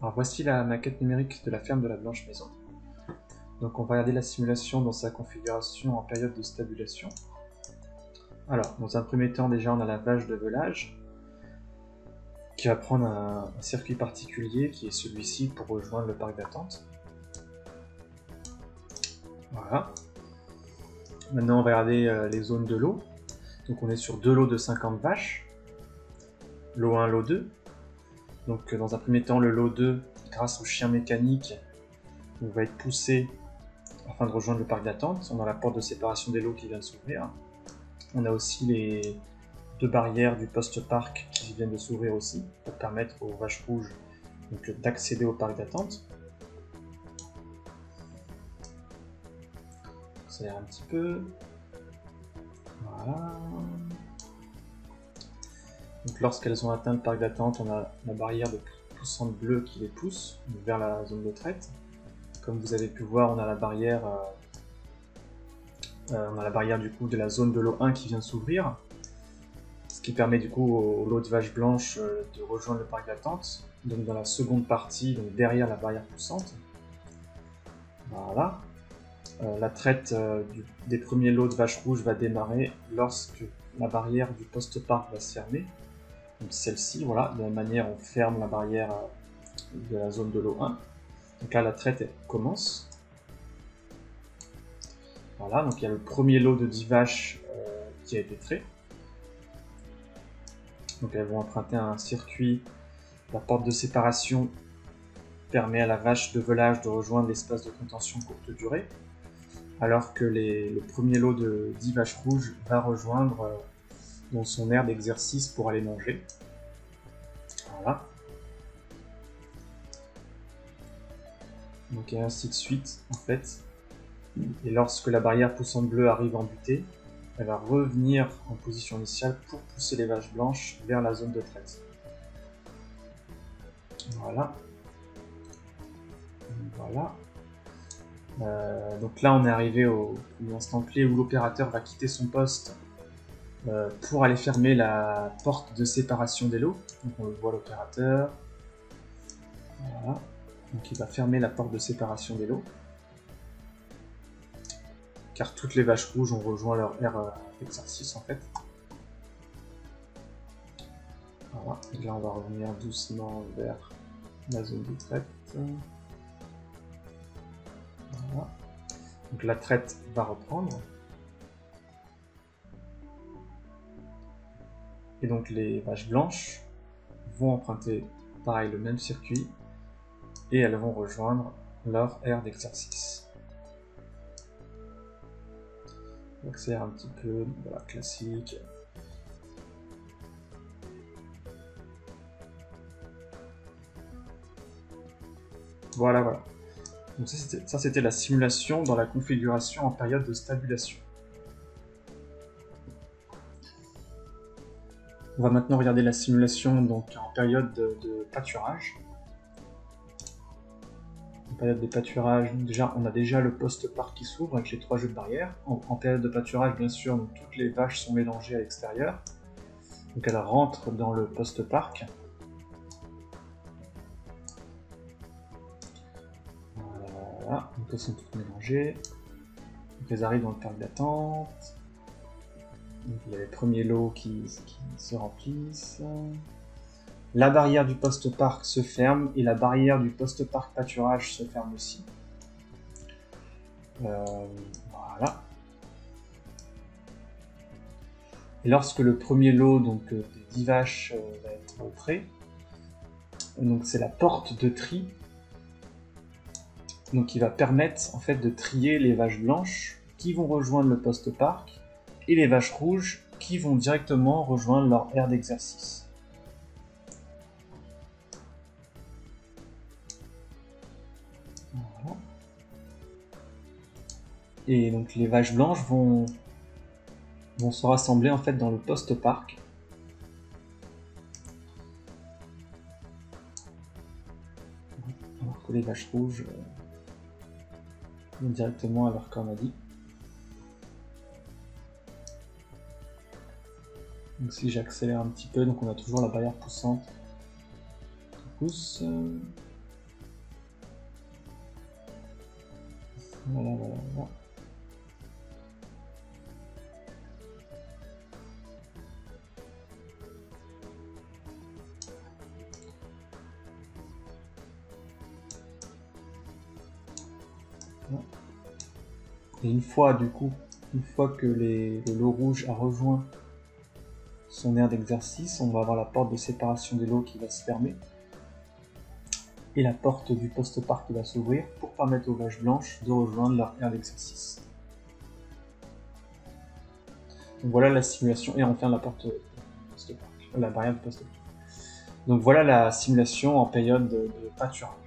Alors voici la maquette numérique de la ferme de la Blanche Maison. Donc on va regarder la simulation dans sa configuration en période de stabulation. Alors, dans un premier temps, déjà on a la vache de velage qui va prendre un circuit particulier qui est celui-ci pour rejoindre le parc d'attente. Voilà. Maintenant on va regarder les zones de lot. Donc on est sur deux lots de 50 vaches. Lot 1, lot 2. Donc dans un premier temps, le lot 2, grâce au chien mécanique, va être poussé afin de rejoindre le parc d'attente. On a la porte de séparation des lots qui vient de s'ouvrir. On a aussi les deux barrières du poste-parc qui viennent de s'ouvrir aussi, pour permettre aux vaches rouges d'accéder au parc d'attente. Ça a l'air un petit peu. Voilà. Donc lorsqu'elles ont atteint le parc d'attente, on a la barrière de poussante bleue qui les pousse vers la zone de traite. Comme vous avez pu voir, on a la barrière, du coup de la zone de lot 1 qui vient de s'ouvrir, ce qui permet du coup au lot de vaches blanches de rejoindre le parc d'attente. Donc dans la seconde partie, donc derrière la barrière poussante. Voilà. La traite des premiers lots de vaches rouges va démarrer lorsque la barrière du poste-parc va se fermer. Donc celle-ci, voilà, de la même manière on ferme la barrière de la zone de lot 1. Donc là la traite elle commence. Voilà, donc il y a le premier lot de 10 vaches qui a été trait. Donc elles vont emprunter un circuit. La porte de séparation permet à la vache de velage de rejoindre l'espace de contention courte durée, alors que le premier lot de 10 vaches rouges va rejoindre dans son aire d'exercice pour aller manger. Voilà. Donc et ainsi de suite en fait. Et lorsque la barrière poussante bleue arrive en butée, elle va revenir en position initiale pour pousser les vaches blanches vers la zone de traite. Voilà. Voilà. Donc là on est arrivé au instant clé où l'opérateur va quitter son poste pour aller fermer la porte de séparation des lots. Donc on le voit l'opérateur. Voilà. Donc il va fermer la porte de séparation des lots. Car toutes les vaches rouges ont rejoint leur aire d'exercice en fait. Voilà. Et là on va revenir doucement vers la zone de traite. Voilà. Donc la traite va reprendre. Et donc les vaches blanches vont emprunter pareil le même circuit et elles vont rejoindre leur aire d'exercice. Donc c'est un petit peu voilà, classique. Voilà, voilà. Donc ça c'était la simulation dans la configuration en période de stabulation. On va maintenant regarder la simulation donc, en période de pâturage. En période de pâturage, déjà, on a déjà le poste-parc qui s'ouvre avec les 3 jeux de barrière. En période de pâturage, bien sûr, donc, toutes les vaches sont mélangées à l'extérieur. Donc elles rentrent dans le poste-parc. Voilà, donc elles sont toutes mélangées. Donc elles arrivent dans le parc d'attente. Donc il y a les premiers lots qui se remplissent. La barrière du poste-parc se ferme et la barrière du poste-parc pâturage se ferme aussi. Voilà. Et lorsque le premier lot donc, des 10 vaches va être trait, donc c'est la porte de tri donc, qui va permettre en fait, de trier les vaches blanches qui vont rejoindre le poste-parc et les vaches rouges qui vont directement rejoindre leur aire d'exercice. Voilà. Et donc les vaches blanches vont se rassembler en fait dans le poste-parc. Alors que les vaches rouges vont directement à leur cornadie. Donc si j'accélère un petit peu, donc on a toujours la barrière poussante qui pousse. Voilà, voilà, voilà. Et une fois, du coup, une fois que le lot rouge a rejoint son aire d'exercice, on va avoir la porte de séparation des lots qui va se fermer et la porte du post-parc qui va s'ouvrir pour permettre aux vaches blanches de rejoindre leur aire d'exercice. Donc voilà la simulation, et on ferme la porte post-parc, la barrière de post-parc. Donc voilà la simulation en période de pâturage.